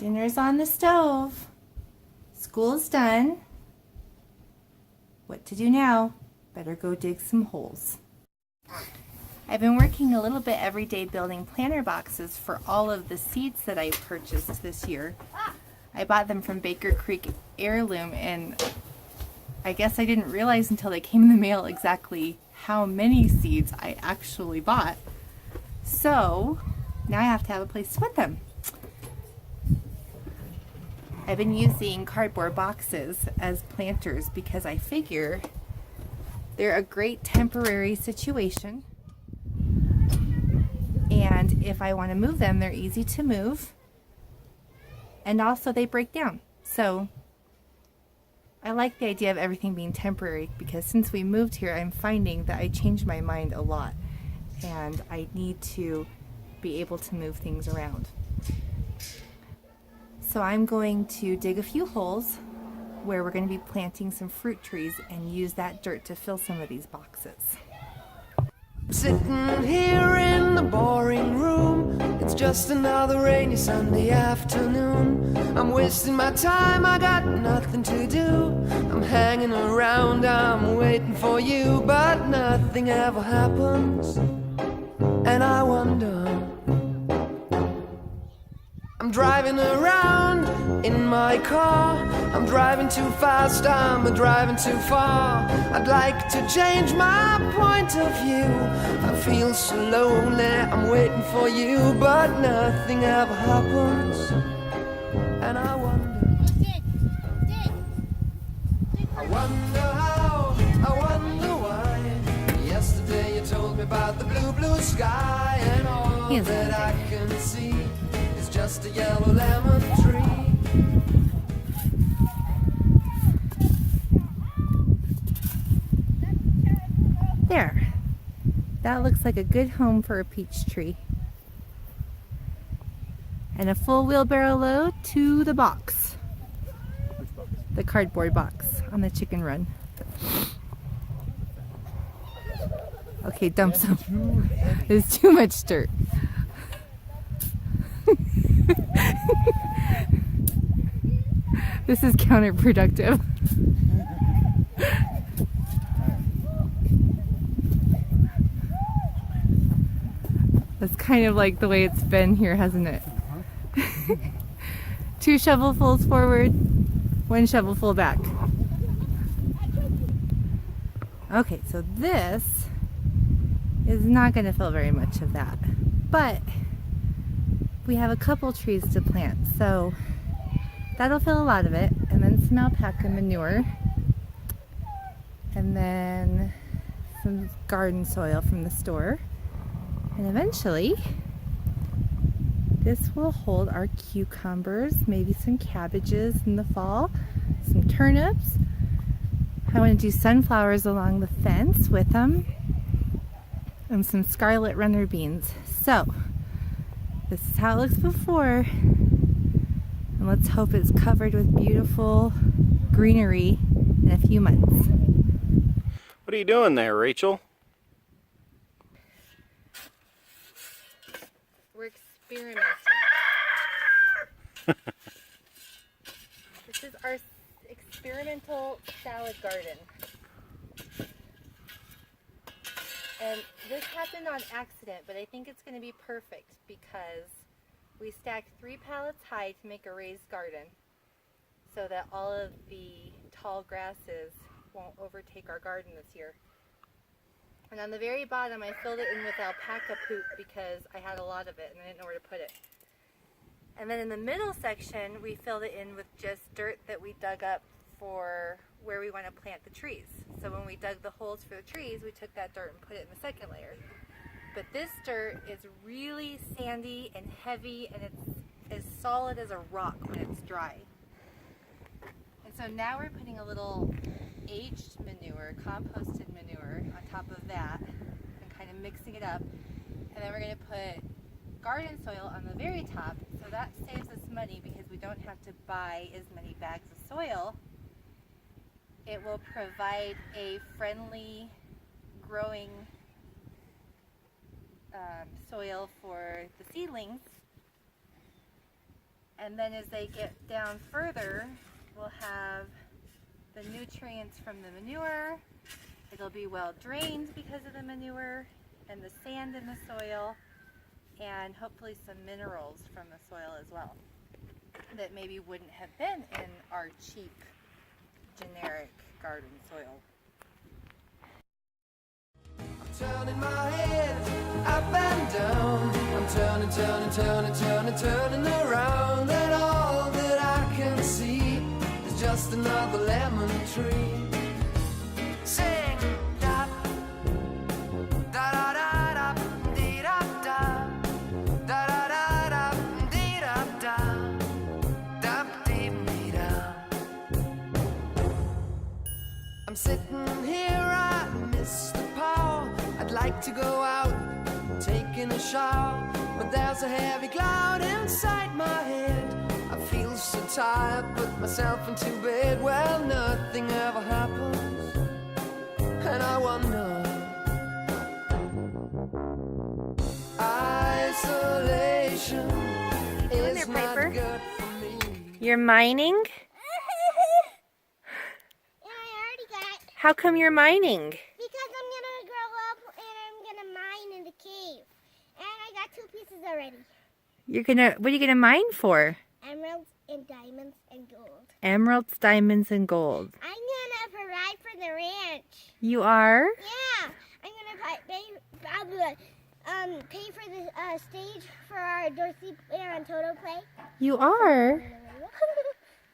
Dinner's on the stove. School's done. What to do now? Better go dig some holes. I've been working a little bit every day building planter boxes for all of the seeds that I purchased this year. I bought them from Baker Creek Heirloom, and I guess I didn't realize until they came in the mail exactly how many seeds I actually bought. So now I have to have a place to put them. I've been using cardboard boxes as planters because I figure they're a great temporary situation, and if I want to move them, they're easy to move, and also they break down. So I like the idea of everything being temporary, because since we moved here, I'm finding that I change my mind a lot and I need to be able to move things around. So I'm going to dig a few holes where we're going to be planting some fruit trees and use that dirt to fill some of these boxes. Sitting here in the boring room, it's just another rainy Sunday afternoon. I'm wasting my time, I got nothing to do. I'm hanging around, I'm waiting for you, but nothing ever happens, and I wonder. I'm driving around in my car, I'm driving too fast, I'm driving too far. I'd like to change my point of view. I feel so lonely, I'm waiting for you, but nothing ever happens, and I wonder. I wonder how, I wonder why. Yesterday you told me about the blue, blue sky, and all that I can see is just a yellow lemon tree. There. That looks like a good home for a peach tree. And a full wheelbarrow load to the box. The cardboard box on the chicken run. Okay, dump some. There's too much dirt. This is counterproductive. That's kind of like the way it's been here, hasn't it? 2 shovelfuls forward, 1 shovelful back. Okay, so this is not going to fill very much of that, but we have a couple trees to plant, so that'll fill a lot of it, and then some alpaca manure, and then some garden soil from the store. And eventually, this will hold our cucumbers, maybe some cabbages in the fall, some turnips. I want to do sunflowers along the fence with them, and some scarlet runner beans. So, this is how it looks before, and let's hope it's covered with beautiful greenery in a few months. What are you doing there, Rachel? We're experimenting. This is our experimental salad garden. And this happened on accident, but I think it's going to be perfect because we stacked 3 pallets high to make a raised garden so that all of the tall grasses won't overtake our garden this year. And on the very bottom, I filled it in with alpaca poop because I had a lot of it and I didn't know where to put it. And then in the middle section, we filled it in with just dirt that we dug up for where we want to plant the trees. So when we dug the holes for the trees, we took that dirt and put it in the second layer. But this dirt is really sandy and heavy, and it's as solid as a rock when it's dry. And so now we're putting a little aged manure, composted manure, on top of that and kind of mixing it up. And then we're going to put garden soil on the very top, so that saves us money because we don't have to buy as many bags of soil. It will provide a friendly growing soil for the seedlings, And then as they get down further, we'll have the nutrients from the manure. It'll be well drained because of the manure and the sand in the soil, and hopefully some minerals from the soil as well that maybe wouldn't have been in our cheap generic garden soil. I'm turning my head up and down. I'm turning, turning, turning, turning, turning around. And all that I can see is just another lemon tree. Sing da da da da da dee da da da da da da dee da da da dee dee da. I'm sitting here, I miss the power. I'd like to go out, taking a shower, but there's a heavy cloud inside my head. I feel so tired, put myself into bed. Well, nothing ever happens, and I wonder. Isolation is not good for me. You're mining? How come you're mining? Because I'm gonna grow up and I'm gonna mine in the cave. And I got 2 pieces already. What are you gonna mine for? Emeralds and diamonds and gold. Emeralds, diamonds, and gold. I'm gonna provide for the ranch. You are? Yeah. I'm gonna pay for the stage for our Dorothy and Toto play. You are?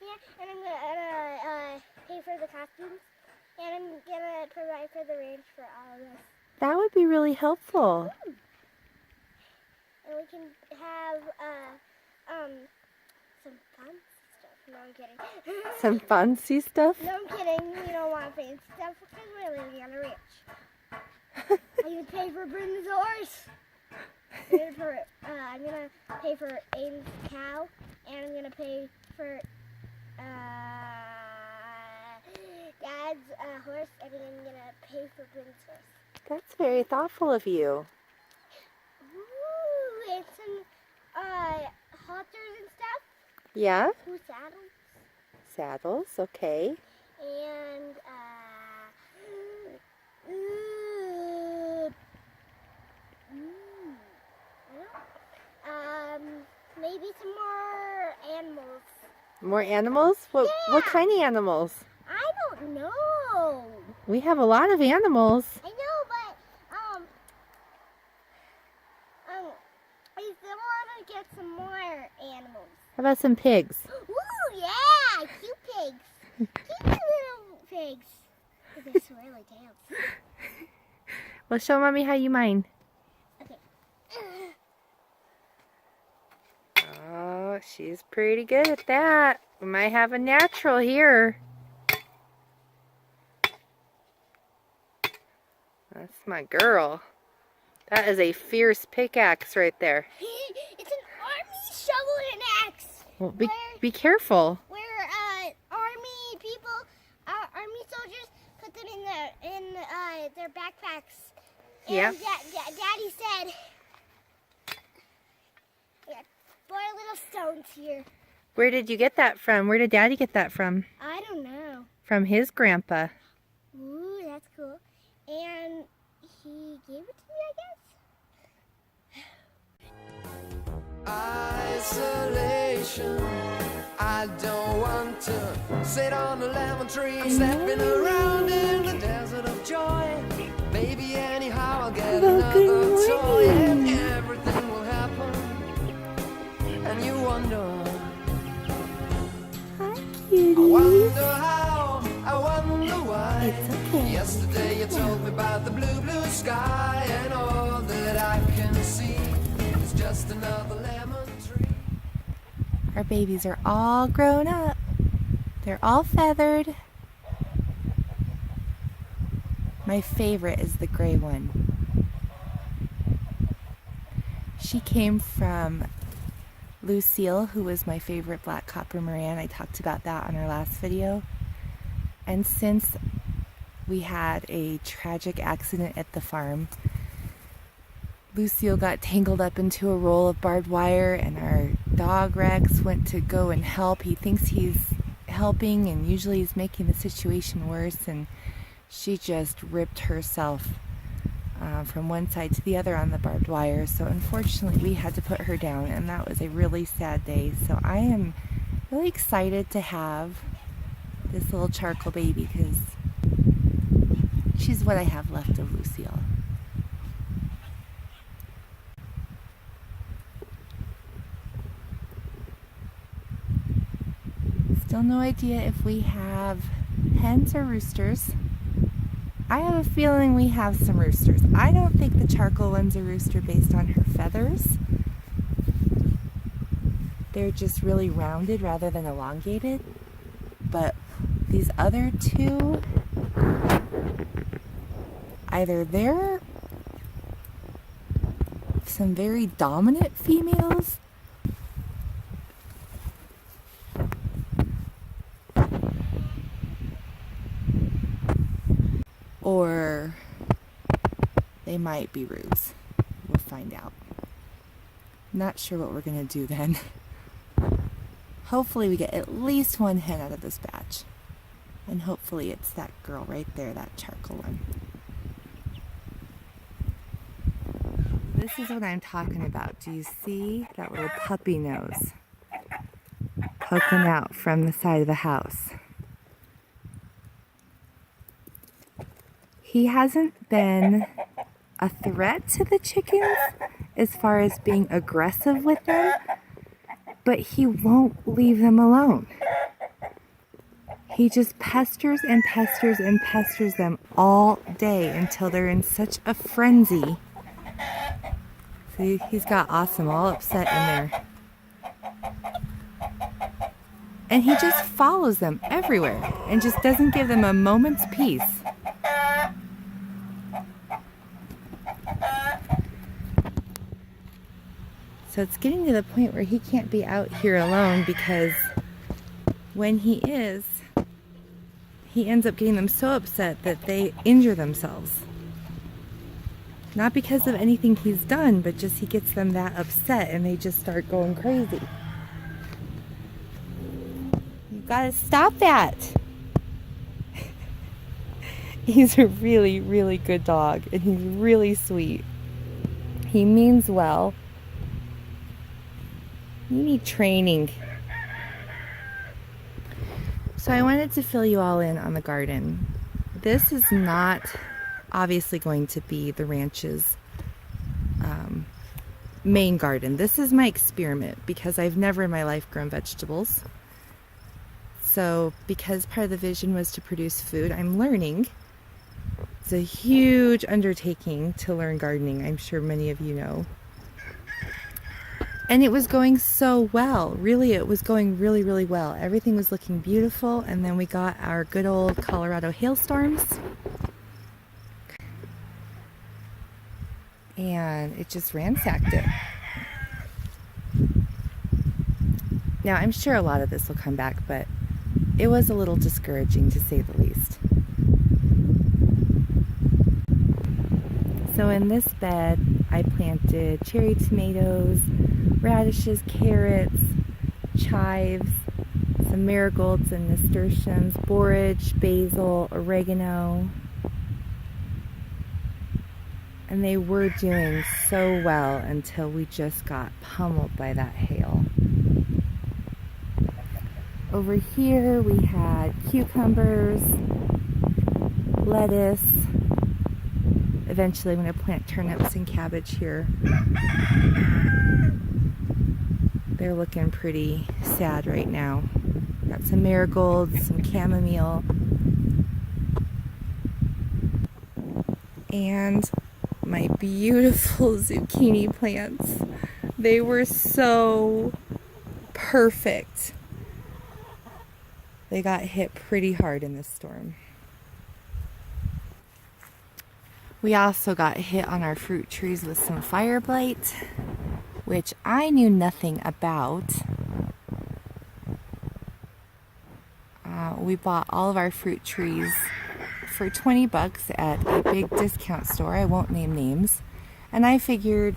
Yeah, and I'm gonna pay for the costumes. And I'm gonna provide for the ranch for all of us. That would be really helpful. And we can have some fun stuff. No, I'm kidding. Some fancy stuff? No, I'm kidding. We don't want fancy stuff because we're living on a ranch. I'm gonna pay for Britain's horse. I'm gonna pay for Aiden's cow, and I'm gonna pay for Dad's horse, and then I'm gonna pay for Britain's horse. That's very thoughtful of you. Ooh, and some halters and stuff. Yeah? Ooh, saddles. Saddles, okay. And maybe some more animals. More animals? What kind of animals? I don't know. We have a lot of animals. I know, but I still want to get some more animals. How about some pigs? Ooh, yeah, cute pigs. Cute little pigs. With their swirly tails. Well, show Mommy how you mine. Okay. Oh, she's pretty good at that. We might have a natural here. That's my girl. That is a fierce pickaxe right there. It's an army shovel and axe. Well, be careful. Where army people, army soldiers put them in their backpacks. And Yeah. Daddy said, yeah, 4 little stones here. Where did you get that from? Where did Daddy get that from? I don't know. From his grandpa. Ooh, that's cool. And he gave it to me, I guess. Isolation. I don't want to sit on a lemon tree, stepping around in the desert of joy. Maybe anyhow I'll get another toy, and everything will happen. And you wonder. Hi, cutie. I wonder how, I wonder why. It's okay. Yesterday you told me about the blue, blue sky, and all that I can see is just another lemon tree. Our babies are all grown up. They're all feathered. My favorite is the gray one. She came from Lucille, who was my favorite black copper Moran. I talked about that on our last video. And since we had a tragic accident at the farm, Lucille got tangled up into a roll of barbed wire, and our dog Rex went to go and help. He thinks he's helping, and usually he's making the situation worse, and she just ripped herself from one side to the other on the barbed wire. So unfortunately we had to put her down, and that was a really sad day. So I am really excited to have this little charcoal baby because she's what I have left of Lucille. Still no idea if we have hens or roosters. I have a feeling we have some roosters. I don't think the charcoal one's a rooster based on her feathers. They're just really rounded rather than elongated. But these other two, either they're some very dominant females, or they might be roots. We'll find out. Not sure what we're gonna do then. Hopefully we get at least one hen out of this batch. And hopefully it's that girl right there, that charcoal one. This is what I'm talking about. Do you see that little puppy nose poking out from the side of the house? He hasn't been a threat to the chickens as far as being aggressive with them, but he won't leave them alone. He just pesters and pesters and pesters them all day until they're in such a frenzy. See, he's got Awesome all upset in there. And he just follows them everywhere and just doesn't give them a moment's peace. So it's getting to the point where he can't be out here alone, because when he is, he ends up getting them so upset that they injure themselves. Not because of anything he's done, but just he gets them that upset and they just start going crazy. You've got to stop that. He's a really, really good dog, and he's really sweet. He means well. You need training. So I wanted to fill you all in on the garden. This is not obviously going to be the ranch's main garden. This is my experiment because I've never in my life grown vegetables. So because part of the vision was to produce food, I'm learning. It's a huge undertaking to learn gardening, I'm sure many of you know. And it was going so well. Really, it was going really, really well. Everything was looking beautiful, and then we got our good old Colorado hailstorms. And it just ransacked it. Now, I'm sure a lot of this will come back, but it was a little discouraging to say the least. So in this bed, I planted cherry tomatoes, radishes, carrots, chives, some marigolds and nasturtiums, borage, basil, oregano. And they were doing so well until we just got pummeled by that hail. Over here we had cucumbers, lettuce. Eventually I'm going to plant turnips and cabbage here. They're looking pretty sad right now. Got some marigolds, some chamomile, and my beautiful zucchini plants. They were so perfect. They got hit pretty hard in this storm. We also got hit on our fruit trees with some fire blight, which I knew nothing about. We bought all of our fruit trees for $20 at a big discount store. I won't name names. And I figured,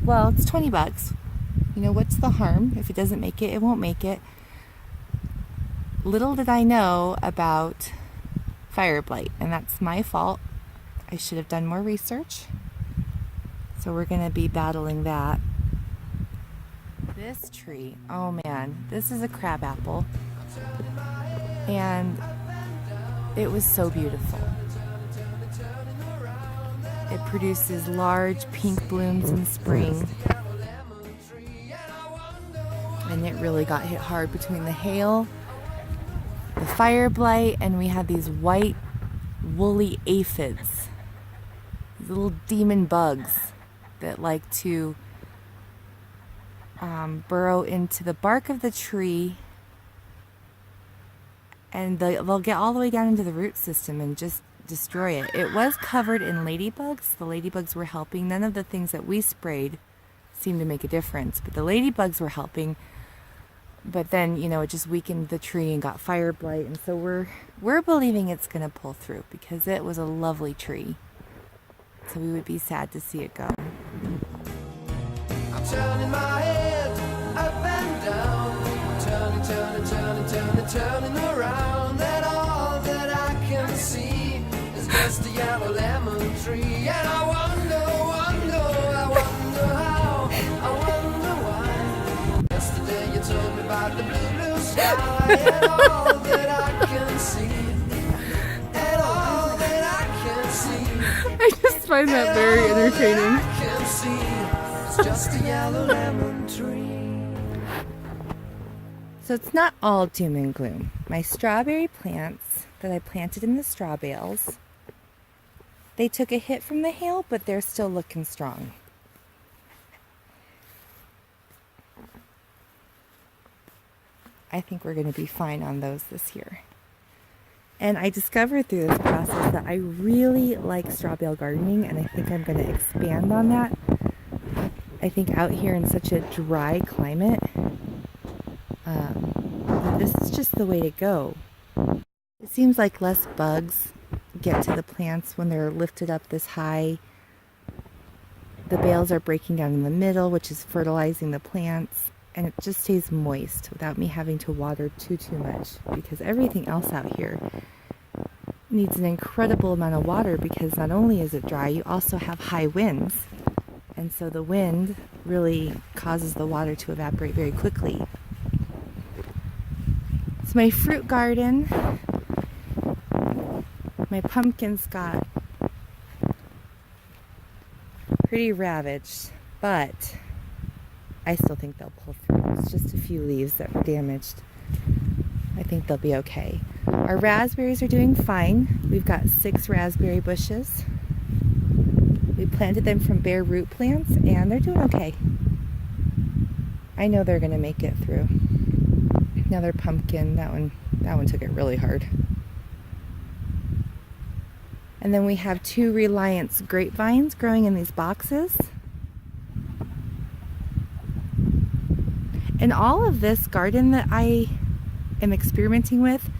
well, it's 20 bucks. You know, what's the harm? If it doesn't make it, it won't make it. Little did I know about fire blight, and that's my fault. I should have done more research. So we're going to be battling that. This tree, oh man, this is a crabapple. And it was so beautiful. It produces large pink blooms in spring. And it really got hit hard between the hail, the fire blight, and we had these white woolly aphids. These little demon bugs that like to burrow into the bark of the tree, and they'll get all the way down into the root system and just destroy it. It was covered in ladybugs. The ladybugs were helping. None of the things that we sprayed seemed to make a difference, but the ladybugs were helping. But then, you know, it just weakened the tree and got fire blight, and so we're believing it's going to pull through because it was a lovely tree. So we would be sad to see it go. I'm turning my head up and down. I'm turning around. And all that I can see is just a yellow lemon tree. And I wonder how, I wonder why. Yesterday you told me about the blue sky. And all that I can see, and all that I can see, I just find that very entertaining. it's just a yellow lemon tree. So it's not all doom and gloom. My strawberry plants that I planted in the straw bales, they took a hit from the hail, but they're still looking strong. I think we're going to be fine on those this year. And I discovered through this process that I really like straw bale gardening, and I think I'm going to expand on that. I think out here in such a dry climate, this is just the way to go. It seems like less bugs get to the plants when they're lifted up this high. The bales are breaking down in the middle, which is fertilizing the plants, and it just stays moist without me having to water too much, because everything else out here needs an incredible amount of water, because not only is it dry, you also have high winds, and so the wind really causes the water to evaporate very quickly. So my fruit garden, my pumpkins got pretty ravaged, but I still think they'll pull through. It's just a few leaves that were damaged. I think they'll be okay. Our raspberries are doing fine. We've got 6 raspberry bushes. We planted them from bare root plants, and they're doing okay. I know they're gonna make it through. Another pumpkin, that one took it really hard. And then we have 2 Reliance grapevines growing in these boxes. And all of this garden that I am experimenting with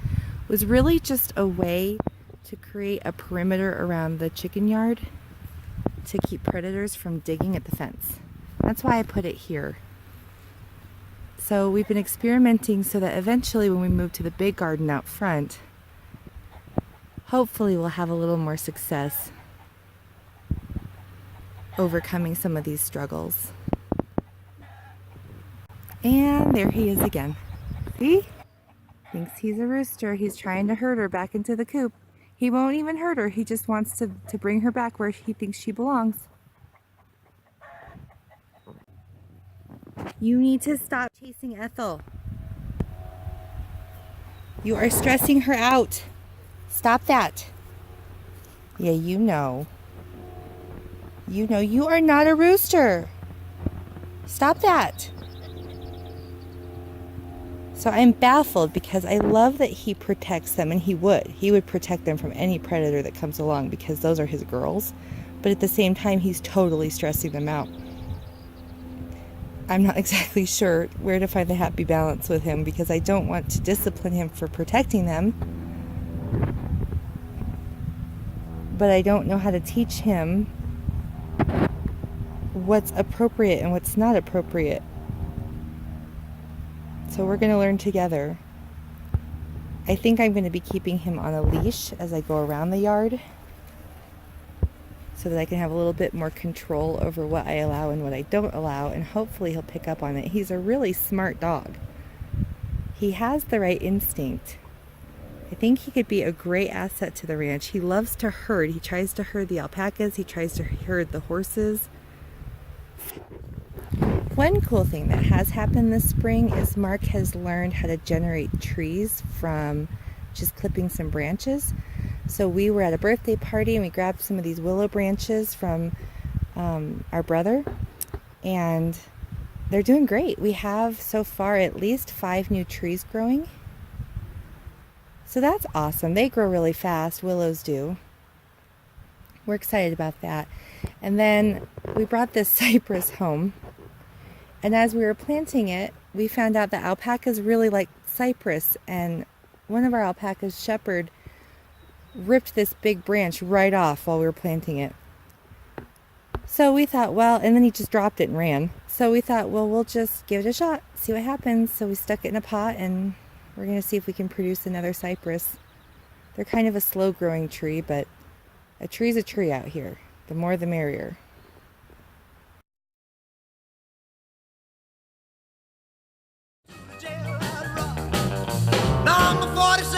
was really just a way to create a perimeter around the chicken yard to keep predators from digging at the fence. That's why I put it here. So we've been experimenting so that eventually when we move to the big garden out front, hopefully we'll have a little more success overcoming some of these struggles. And there he is again. See? Thinks he's a rooster. He's trying to herd her back into the coop. He won't even hurt her. He just wants to bring her back where he thinks she belongs. You need to stop chasing Ethel. You are stressing her out. Stop that. Yeah, you know. You know you are not a rooster. Stop that. So I'm baffled because I love that he protects them, and he would protect them from any predator that comes along because those are his girls. But at the same time, he's totally stressing them out. I'm not exactly sure where to find the happy balance with him because I don't want to discipline him for protecting them. But I don't know how to teach him what's appropriate and what's not appropriate. So we're going to learn together. I think I'm going to be keeping him on a leash as I go around the yard so that I can have a little bit more control over what I allow and what I don't allow, and hopefully he'll pick up on it. He's a really smart dog. He has the right instinct. I think he could be a great asset to the ranch. He loves to herd. He tries to herd the alpacas. He tries to herd the horses. One cool thing that has happened this spring is Mark has learned how to generate trees from just clipping some branches. So we were at a birthday party and we grabbed some of these willow branches from our brother, and they're doing great. We have so far at least 5 new trees growing. So that's awesome. They grow really fast, willows do. We're excited about that. And then we brought this cypress home. And as we were planting it, we found out that alpacas really like cypress, and one of our alpacas, Shepherd, ripped this big branch right off while we were planting it. So we thought, well, and then he just dropped it and ran. So we thought, well, we'll just give it a shot, see what happens. So we stuck it in a pot, and we're going to see if we can produce another cypress. They're kind of a slow-growing tree, but a tree's a tree out here. The more the merrier. Number 46